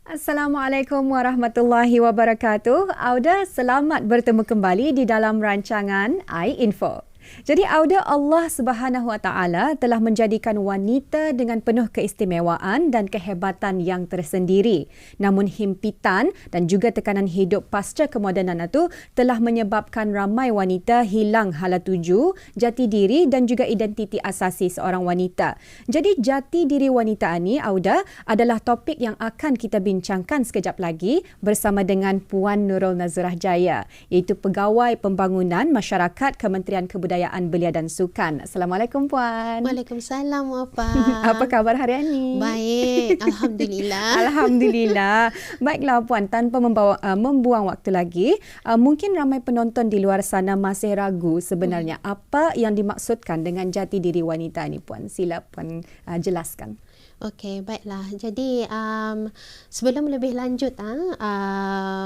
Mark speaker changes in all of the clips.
Speaker 1: Assalamualaikum warahmatullahi wabarakatuh. Auda, selamat bertemu kembali di dalam rancangan iInfo. Jadi Auda, Allah Subhanahu Wa Taala telah menjadikan wanita dengan penuh keistimewaan dan kehebatan yang tersendiri. Namun himpitan dan juga tekanan hidup pasca kemodenan itu telah menyebabkan ramai wanita hilang hala tuju, jati diri dan juga identiti asasi seorang wanita. Jadi jati diri wanita ini, Auda, adalah topik yang akan kita bincangkan sekejap lagi bersama dengan Puan Nurul Nazrah Jaya, iaitu Pegawai Pembangunan Masyarakat Kementerian Kebudayaan Belia dan Sukan. Assalamualaikum Puan.
Speaker 2: Waalaikumsalam Wafah.
Speaker 1: Apa khabar hari ini?
Speaker 2: Baik, Alhamdulillah.
Speaker 1: Alhamdulillah. Baiklah Puan, tanpa membuang waktu lagi, mungkin ramai penonton di luar sana masih ragu sebenarnya apa yang dimaksudkan dengan jati diri wanita ini Puan. Sila Puan jelaskan.
Speaker 2: Okey, baiklah. Jadi sebelum lebih lanjut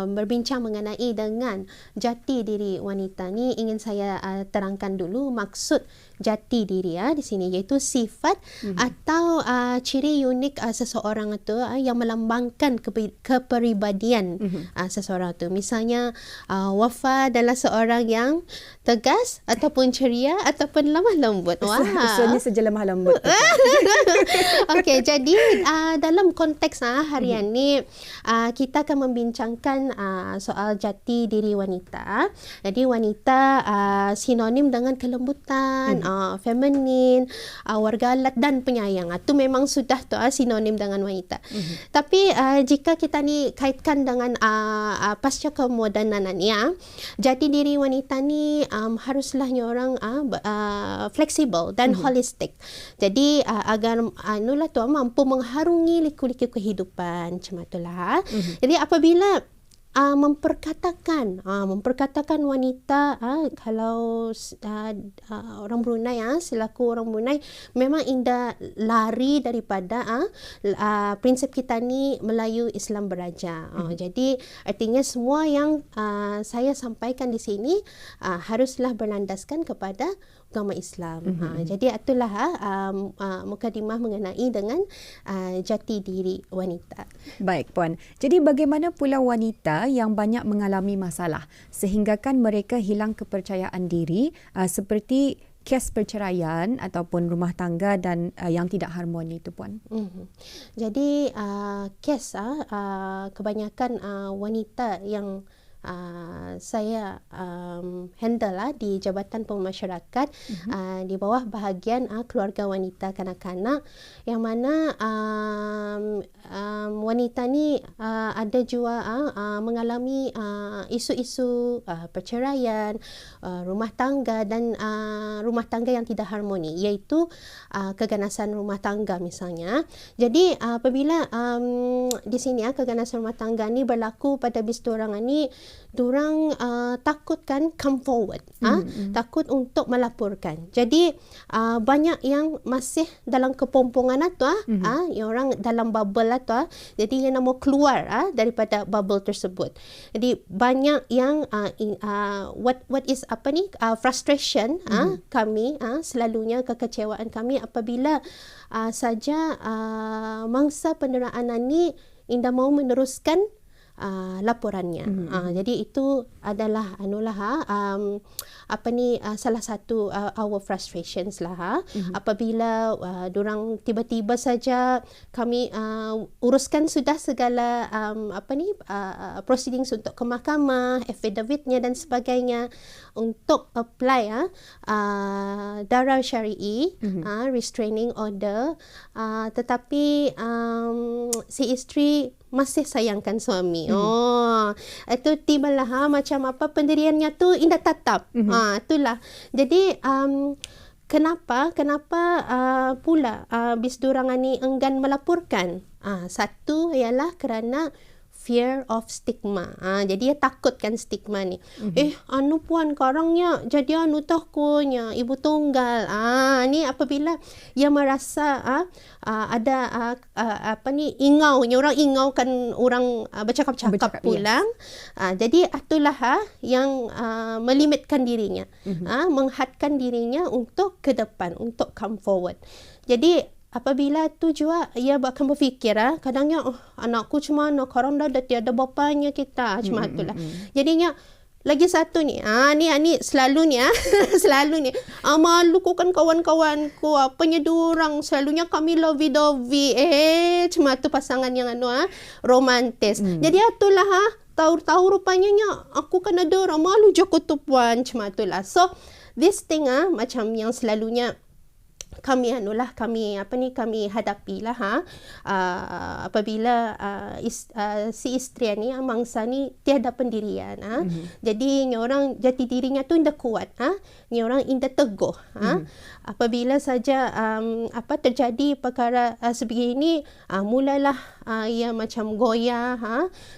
Speaker 2: berbincang mengenai dengan jati diri wanita ni, ingin saya terangkan dulu maksud jati diri di sini, iaitu sifat atau ciri unik seseorang itu yang melambangkan kepribadian seseorang itu. Misalnya Wafa adalah seorang yang tegas ataupun ceria ataupun lemah lembut. Wah.
Speaker 1: Soalnya saja lemah lembut.
Speaker 2: Okey, jadi dalam konteks hari ini kita akan membincangkan soal jati diri wanita. Jadi wanita sinonim dengan kelembutan, feminin, warga alat dan penyayang. Itu memang sudah sinonim dengan wanita. Tapi jika kita ni kaitkan dengan pasca kemodenan ni, jati diri wanita ni haruslah orang fleksibel dan holistik. Jadi agar mampu mengharungi liku-liku kehidupan, macam itulah. Jadi apabila memperkatakan wanita, kalau orang Brunei selaku orang Brunei memang indah lari daripada prinsip kita ni Melayu Islam beraja. Jadi artinya semua yang saya sampaikan di sini haruslah berlandaskan kepada agama Islam. Jadi itulah mukadimah mengenai dengan jati diri wanita.
Speaker 1: Baik Puan. Jadi bagaimana pula wanita yang banyak mengalami masalah sehinggakan mereka hilang kepercayaan diri seperti kes perceraian ataupun rumah tangga dan yang tidak harmoni itu Puan?
Speaker 2: Jadi kes kebanyakan wanita yang saya handle di Jabatan Pemasyarakat di bawah bahagian keluarga wanita kanak-kanak, yang mana wanita ni ada juga mengalami isu-isu perceraian, rumah tangga dan rumah tangga yang tidak harmoni, iaitu keganasan rumah tangga misalnya. Jadi apabila di sini keganasan rumah tangga ni berlaku pada bis diorang ni, diorang takut kan come forward, takut untuk melaporkan. Jadi banyak yang masih dalam kepompongan yang orang dalam bubble jadi yang nak keluar daripada bubble tersebut. Jadi banyak yang what is frustration kami, selalunya kekecewaan kami apabila saja mangsa penderaan ni indah mau meneruskan laporannya. Jadi itu adalah salah satu our frustrations lah. Apabila dorang tiba-tiba saja kami uruskan sudah segala proceedings untuk ke mahkamah, affidavitnya dan sebagainya untuk apply darah syar'i, restraining order, tetapi si isteri masih sayangkan suami. Itu tibalah macam pendiriannya tu indah tatap. Itulah. Jadi kenapa pula bis diorang ni enggan melaporkan? Satu ialah kerana fear of stigma. Jadi dia takutkan stigma ni. Puan karangnya jadi tahkunya ibu tunggal. Ni apabila ia merasa ada ingaunya, orang ingaukan orang bercakap-cakap pulang. Jadi itulah yang melimitkan dirinya, menghadkan dirinya untuk ke depan, untuk come forward. Jadi apabila tu juga ia akan berfikir kadangnya anakku cuma mana, korang dah tiada bapanya kita, cuma itulah. Jadinya lagi satu ni, ni selalu ni, selalu ni. Malu ku kan kawan-kawanku, apanya diorang, selalunya kami lovey-dovey. Cuma tu pasangan yang romantis. Jadi itulah tahu rupanya aku kan ada orang malu je aku tu puan, cuma itulah. So, this thing macam yang selalunya kami kami hadapilah apabila si isteri ni mangsa ni tiada pendirian jadi ni orang jati dirinya tu indah kuat ni orang indah teguh apabila saja terjadi perkara sebegini mulalah ia macam goyah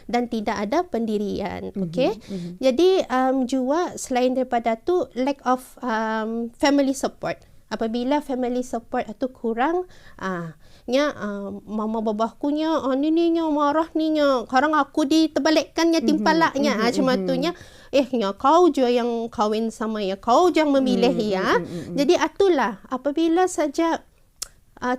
Speaker 2: dan tidak ada pendirian. Okey. Jadi juga selain daripada tu lack of family support. Apabila family support itu kurang, mama babahkunya ni marah ninya. Sekarang aku diterbalikkannya timpalaknya. Cuma tunya kau je yang kahwin sama kau je yang memilih Jadi itulah apabila saja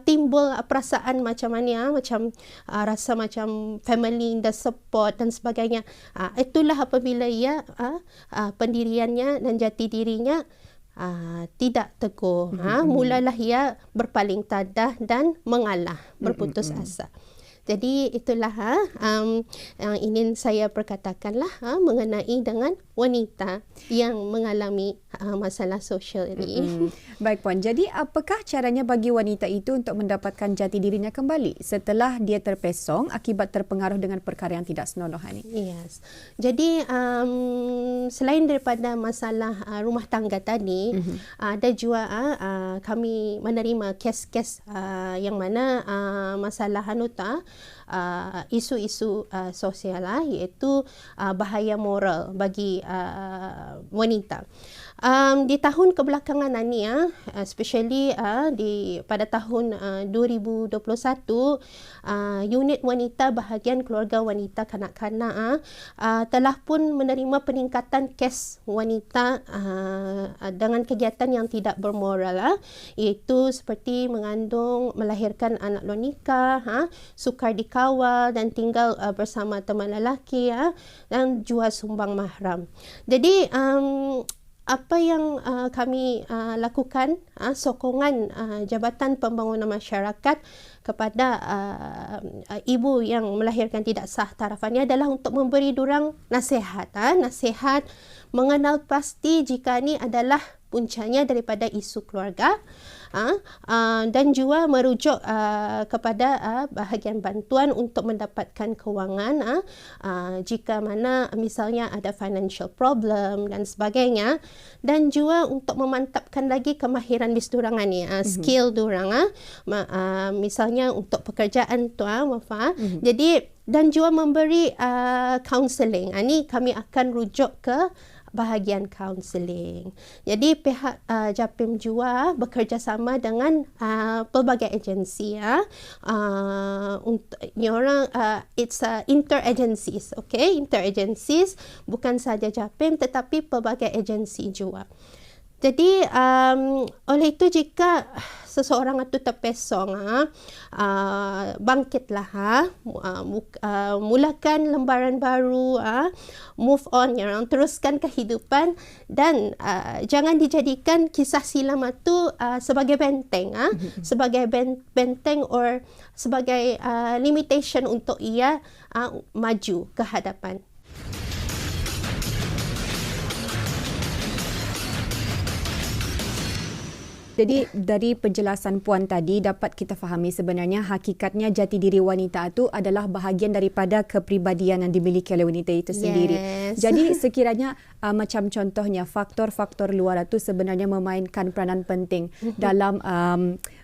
Speaker 2: timbul perasaan macam mana macam rasa macam family the support dan sebagainya. Itulah apabila ia pendiriannya dan jati dirinya tidak teguh, mulalah ia berpaling tadah dan mengalah, berputus asa. Jadi itulah yang ingin saya perkatakanlah mengenai dengan wanita yang mengalami masalah sosial ini.
Speaker 1: Baik Puan, jadi apakah caranya bagi wanita itu untuk mendapatkan jati dirinya kembali setelah dia terpesong akibat terpengaruh dengan perkara yang tidak senonoh ini?
Speaker 2: Yes. Jadi selain daripada masalah rumah tangga tadi, ada juga kami menerima kes-kes yang mana masalah isu-isu sosial iaitu bahaya moral bagi wanita. Di tahun kebelakangan ini especially pada tahun 2021 unit wanita bahagian keluarga wanita kanak-kanak telah pun menerima peningkatan kes wanita dengan kegiatan yang tidak bermoral iaitu seperti mengandung, melahirkan anak luar nikah, sukar dikawal dan tinggal bersama teman lelaki dan jual sumbang mahram. Jadi apa yang kami lakukan, sokongan Jabatan Pembangunan Masyarakat kepada ibu yang melahirkan tidak sah tarafannya adalah untuk memberi durang nasihat. Nasihat mengenal pasti jika ini adalah puncanya daripada isu keluarga dan juga merujuk kepada bahagian bantuan untuk mendapatkan kewangan jika mana misalnya ada financial problem dan sebagainya, dan juga untuk memantapkan lagi kemahiran bisdurangan ni, skill durang misalnya untuk pekerjaan tu jadi dan juga memberi counselling. Ini kami akan rujuk ke bahagian counselling. Jadi pihak JAPIM juga bekerjasama dengan pelbagai agensi untuk ni orang it's interagencies, okay, interagencies, bukan saja JAPIM tetapi pelbagai agensi juga. Jadi oleh itu jika seseorang itu terpesong, bangkitlah, mulakan lembaran baru, move on, teruskan kehidupan dan jangan dijadikan kisah silam itu sebagai benteng, sebagai benteng or sebagai limitation untuk ia maju ke hadapan.
Speaker 1: Jadi dari penjelasan Puan tadi dapat kita fahami sebenarnya hakikatnya jati diri wanita itu adalah bahagian daripada kepribadian yang dimiliki oleh wanita itu sendiri.
Speaker 2: Yes.
Speaker 1: Jadi sekiranya macam contohnya faktor-faktor luar itu sebenarnya memainkan peranan penting dalam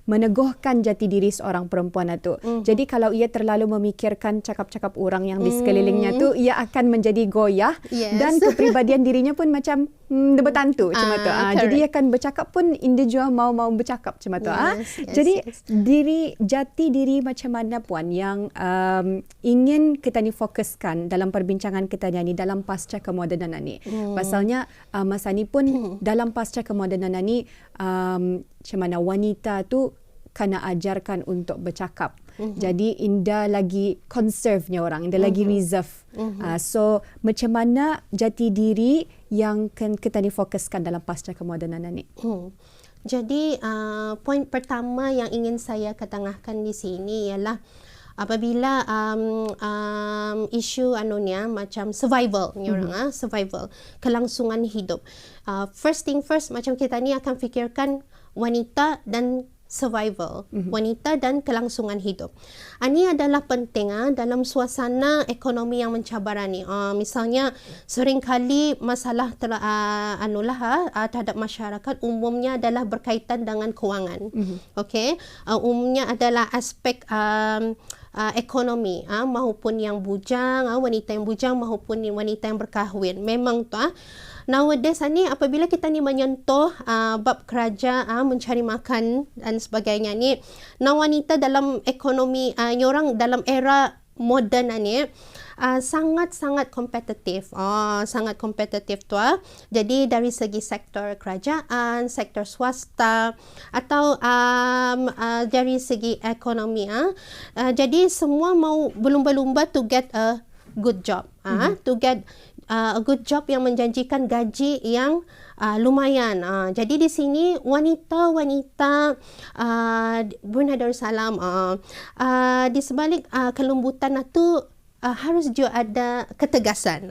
Speaker 1: meneguhkan jati diri seorang perempuan itu. Jadi kalau ia terlalu memikirkan cakap-cakap orang yang di sekelilingnya tu, ia akan menjadi goyah.
Speaker 2: Yes.
Speaker 1: Dan kepribadian dirinya pun macam bertantu macam tu. Jadi ia akan bercakap pun individu mau bercakap macam tu. Jadi jati diri macam mana Puan yang ingin kita ni fokuskan dalam perbincangan kita ni dalam pasca kemodenan ni. Pasalnya masa ni pun dalam pasca kemodenan ni macam mana wanita tu kena ajarkan untuk bercakap. Jadi Indah lagi conserve-nya orang, Indah lagi reserve. So macam mana jati diri yang kita ni fokuskan dalam pasca kemodenan ni?
Speaker 2: Jadi poin pertama yang ingin saya ketengahkan di sini ialah apabila isu anunya macam survival ni orang survival, kelangsungan hidup. First thing first, macam kita ni akan fikirkan wanita dan survival, wanita dan kelangsungan hidup. Ini adalah penting dalam suasana ekonomi yang mencabar ni. Misalnya seringkali masalah terhadap masyarakat umumnya adalah berkaitan dengan kewangan. Okey, umumnya adalah aspek ekonomi maupun yang bujang, wanita yang bujang maupun wanita yang berkahwin. Memang tu nowadays ni apabila kita ni menyentuh bab kerja, mencari makan dan sebagainya ni, wanita dalam ekonomi orang dalam era moden ni sangat-sangat kompetitif. Sangat kompetitif tu. Jadi dari segi sektor kerajaan, sektor swasta atau dari segi ekonomi. Jadi semua mau berlumba-lumba to get a good job. To get a good job yang menjanjikan gaji yang lumayan. Jadi di sini wanita-wanita Brunei Darussalam di sebalik kelembutan itu harus juga ada ketegasan.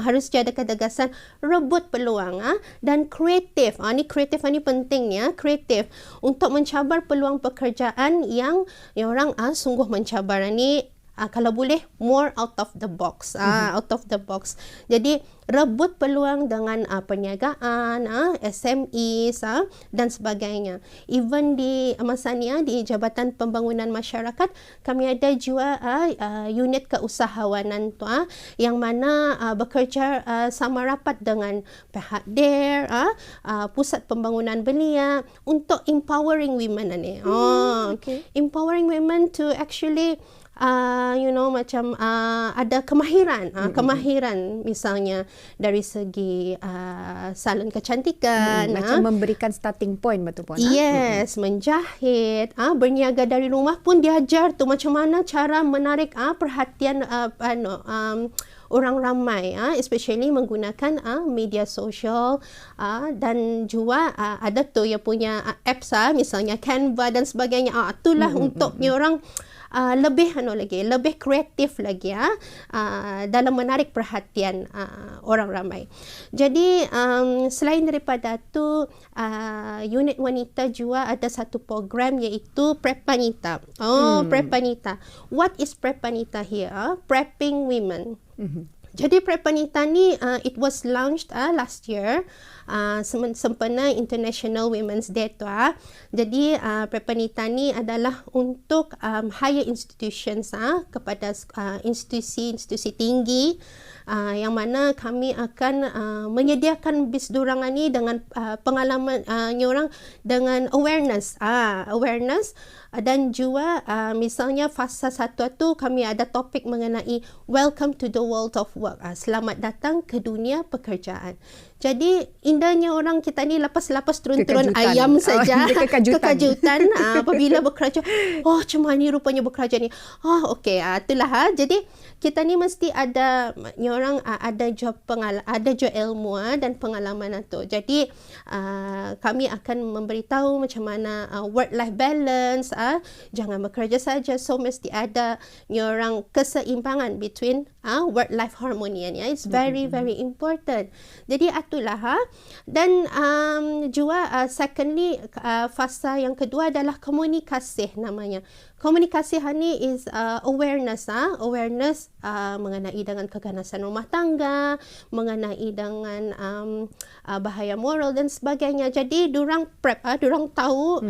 Speaker 2: Harus juga ada ketegasan, rebut peluang dan kreatif. Ni kreatif ni pentingnya, kreatif untuk mencabar peluang pekerjaan yang orang sungguh mencabar ni. Kalau boleh more out of the box, out of the box. Jadi rebut peluang dengan perniagaan, SMEs dan sebagainya. Even di masa ni di Jabatan Pembangunan Masyarakat kami ada juga unit keusahawanan tu yang mana bekerja sama rapat dengan pihak DARE, Pusat Pembangunan Belia untuk empowering women ni. Empowering women to actually macam ada kemahiran, kemahiran misalnya dari segi salon kecantikan,
Speaker 1: macam memberikan starting point, betul Puan?
Speaker 2: Yes, menjahit, berniaga dari rumah pun diajar tu macam mana cara menarik perhatian orang ramai, especially menggunakan media sosial, dan juga ada tu yang punya apps, misalnya Canva dan sebagainya. Itulah untuk orang lebih lebih kreatif lagi dalam menarik perhatian orang ramai. Jadi selain daripada tu unit wanita juga ada satu program iaitu Prepanita. Prepanita. What is Prepanita here? Prepping women. Jadi Prepanita ni it was launched last year sempena International Women's Day tu. Jadi Prepanita ni adalah untuk higher institutions kepada institusi tinggi yang mana kami akan menyediakan bis durangan ni dengan pengalaman orang dengan awareness dan juga misalnya fasa 1 tu kami ada topik mengenai welcome to the world of work. Selamat datang ke dunia pekerjaan. Jadi indahnya orang kita ni lepas-lepas turun-turun ayam saja. Kekajutan apabila bekerja. Macam mana ni rupanya bekerja ni. Okey, itulah. Jadi kita ni mesti ada orang ada job ilmu dan pengalaman tu. Jadi kami akan memberitahu macam mana work life balance, jangan bekerja saja. So mesti ada orang keseimbangan between work life harmony. It's very very important. Jadi itulah. Dan juga secondly fasa yang kedua adalah komunikasi namanya. Komunikasi ni is awareness, awareness mengenai dengan keganasan rumah tangga, mengenai dengan bahaya moral dan sebagainya. Jadi durang prep, durang tahu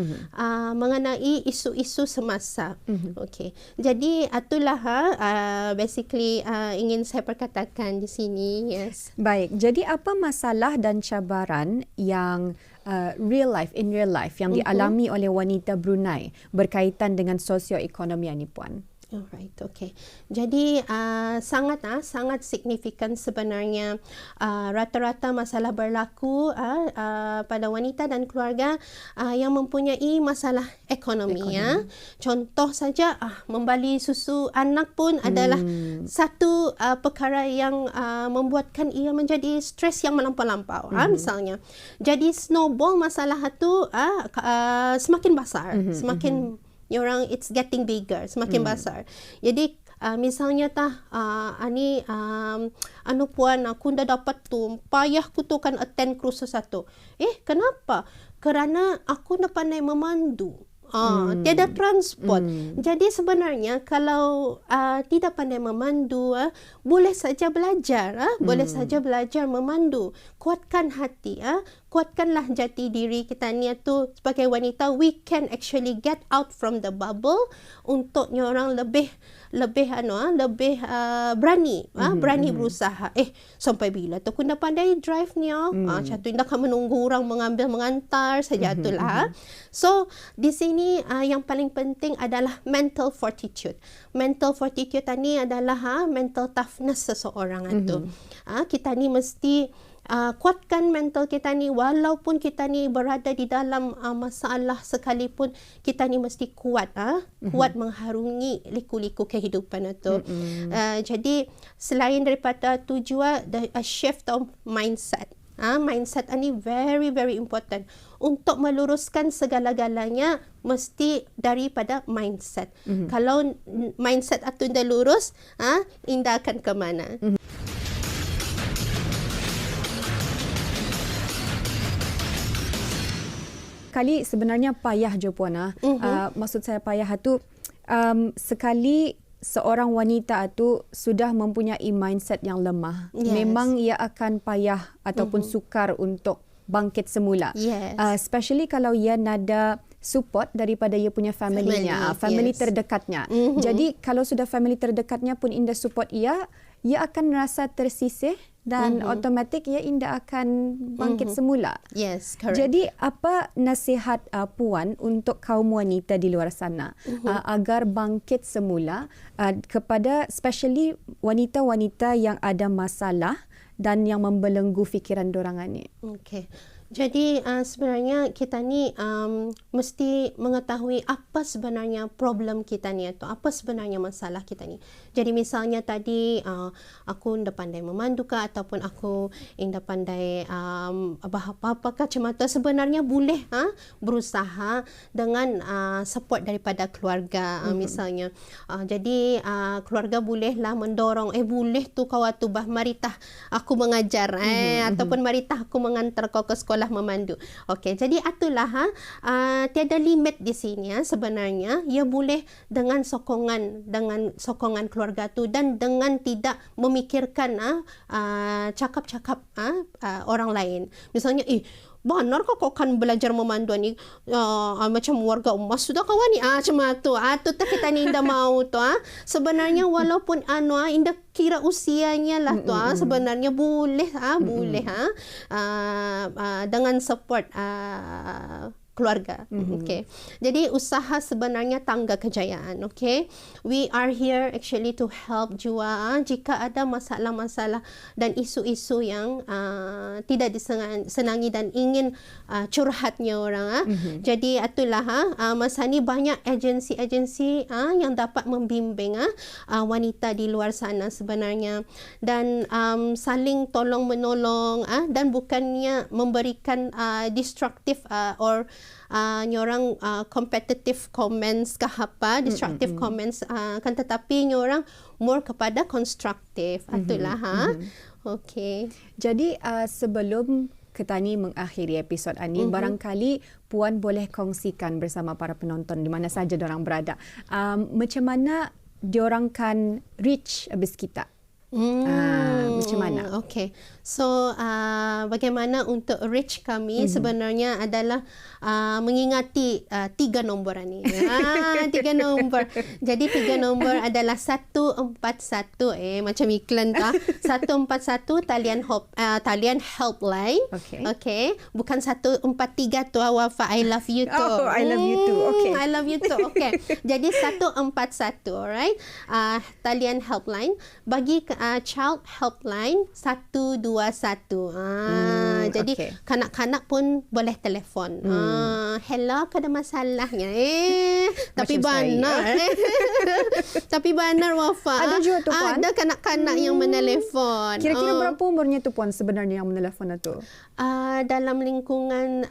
Speaker 2: mengenai isu-isu semasa. Okey. Jadi itulah basically ingin saya perkatakan di sini. Yes.
Speaker 1: Baik. Jadi apa masalah dan cabaran yang in real life yang dialami oleh wanita Brunei berkaitan dengan sosioekonomi ni Puan?
Speaker 2: Alright, okay. Jadi sangat signifikan sebenarnya rata-rata masalah berlaku pada wanita dan keluarga yang mempunyai masalah ekonomi. Ya. Contoh saja membali susu anak pun adalah satu perkara yang membuatkan ia menjadi stres yang melampau-lampau. Misalnya, jadi snowball masalah itu semakin besar, semakin orang it's getting bigger, semakin besar. Jadi misalnya anu puan aku dah dapat tu, payahku tu kan attend kursus satu. Kenapa? Kerana aku dah pandai memandu. Tiada transport. Jadi sebenarnya kalau tidak pandai memandu, boleh saja belajar, boleh saja belajar memandu. Kuatkan hati, kuatkanlah jati diri kita ni tu sebagai wanita. We can actually get out from the bubble untuk orang lebih berani, berani berusaha. Sampai bila tu aku dah pandai drive ni, macam tu dah akan menunggu orang mengantar saja itulah. So di sini yang paling penting adalah mental fortitude. Mental fortitude ni adalah mental toughness seseorang itu. Kita ni mesti kuatkan mental kita ni, walaupun kita ni berada di dalam masalah sekalipun, kita ni mesti kuat, kuat mengharungi liku-liku kehidupan itu. Jadi selain daripada tu juga a shift of mindset. Mindset ni very important. Untuk meluruskan segala-galanya mesti daripada mindset. Kalau mindset itu dah lurus, indah akan ke mana?
Speaker 1: Kali sebenarnya payah je puan. Maksud saya payah tu sekali seorang wanita itu sudah mempunyai mindset yang lemah. Memang ia akan payah ataupun sukar untuk bangkit semula. Especially kalau ia nada support daripada ia punya family-nya, family terdekatnya. Jadi kalau sudah family terdekatnya pun indah support ia akan rasa tersisih dan automatik ia indah akan bangkit semula.
Speaker 2: Yes, correct.
Speaker 1: Jadi apa nasihat puan untuk kaum wanita di luar sana agar bangkit semula kepada especially wanita-wanita yang ada masalah dan yang membelenggu fikiran dorangan ni?
Speaker 2: Okay. Jadi sebenarnya kita ni mesti mengetahui apa sebenarnya problem kita ni atau apa sebenarnya masalah kita ni. Jadi misalnya tadi aku dah pandai memandu kah ataupun aku dah pandai apa-apa kacamata, sebenarnya boleh berusaha dengan support daripada keluarga misalnya. Jadi keluarga bolehlah mendorong, boleh tu kau tu maritah aku mengajar ataupun maritah aku mengantar kau ke sekolah memandu. Okey, jadi itulah tiada limit di sini sebenarnya. Ia boleh dengan sokongan keluarga tu dan dengan tidak memikirkan cakap-cakap orang lain. Misalnya benar kau kan belajar memandu ni macam warga emas sudah kawan ni macam tu tak kita ni indah mau tu sebenarnya walaupun indah kira usianya lah tu sebenarnya boleh dengan support keluarga. Okay. Jadi usaha sebenarnya tangga kejayaan. Okay. We are here actually to help jua jika ada masalah-masalah dan isu-isu yang tidak disenangi dan ingin curhatnya orang. Jadi itulah masa ni banyak agensi-agensi yang dapat membimbing wanita di luar sana sebenarnya dan saling tolong menolong dan bukannya memberikan destructive or nyorang competitive comments ke apa, destructive comments kan, tetapi nyorang more kepada konstruktif. Itulah Okay.
Speaker 1: Jadi sebelum kita ni mengakhiri episod ini, barangkali puan boleh kongsikan bersama para penonton di mana saja diorang berada, macam mana diorang kan reach habis kita Macam mana?
Speaker 2: Okay. So, bagaimana untuk reach kami sebenarnya adalah mengingati 3 nombor ni. 3 nombor. Jadi 3 nombor adalah 141. Macam iklan tu. 141 talian helpline. Okay. Bukan 143 tu Wafa, I love you tu.
Speaker 1: Oh, I love you too. Okay.
Speaker 2: I love you too. Okay. Jadi 141, alright. Talian helpline. Bagi child helpline 121. Jadi kanak-kanak pun boleh telefon. Hello, ada masalahnya. Tapi benar. Tapi benar Wafa.
Speaker 1: Ada juga tu Puan.
Speaker 2: Ada kanak-kanak yang menelefon.
Speaker 1: Kira-kira berapa umurnya tu Puan sebenarnya yang menelefon tu?
Speaker 2: Dalam lingkungan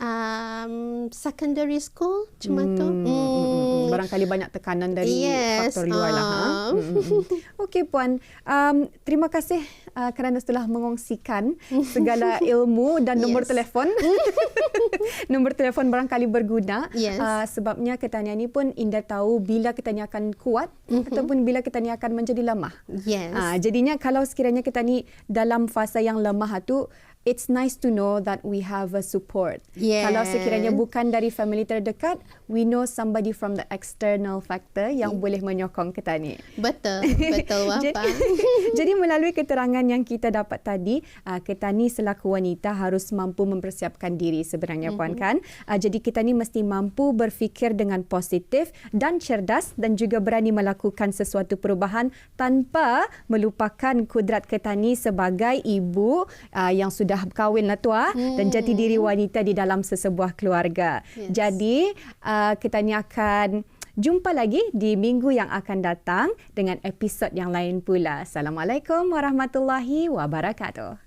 Speaker 2: secondary school cuma tu.
Speaker 1: Barangkali banyak tekanan dari faktor luar lah. Okey Puan, terima kasih kerana telah mengongsikan segala ilmu dan nombor telefon. Nombor telefon barangkali berguna. Sebabnya kita ni pun Indah tahu bila kita ni akan kuat ataupun bila kita ni akan menjadi lemah. Jadinya kalau sekiranya kita ni dalam fasa yang lemah tu, it's nice to know that we have a support. Kalau sekiranya bukan dari family terdekat, we know somebody from the external factor yang boleh menyokong kita ni.
Speaker 2: Betul Wafa.
Speaker 1: Jadi melalui keterangan yang kita dapat tadi, kita ni selaku wanita harus mampu mempersiapkan diri sebenarnya Puan kan. Jadi kita ni mesti mampu berfikir dengan positif dan cerdas dan juga berani melakukan sesuatu perubahan tanpa melupakan kudrat kita ni sebagai ibu yang sudah kahwin lah tua dan jati diri wanita di dalam sesebuah keluarga. Jadi kita ni akan jumpa lagi di minggu yang akan datang dengan episod yang lain pula. Assalamualaikum warahmatullahi wabarakatuh.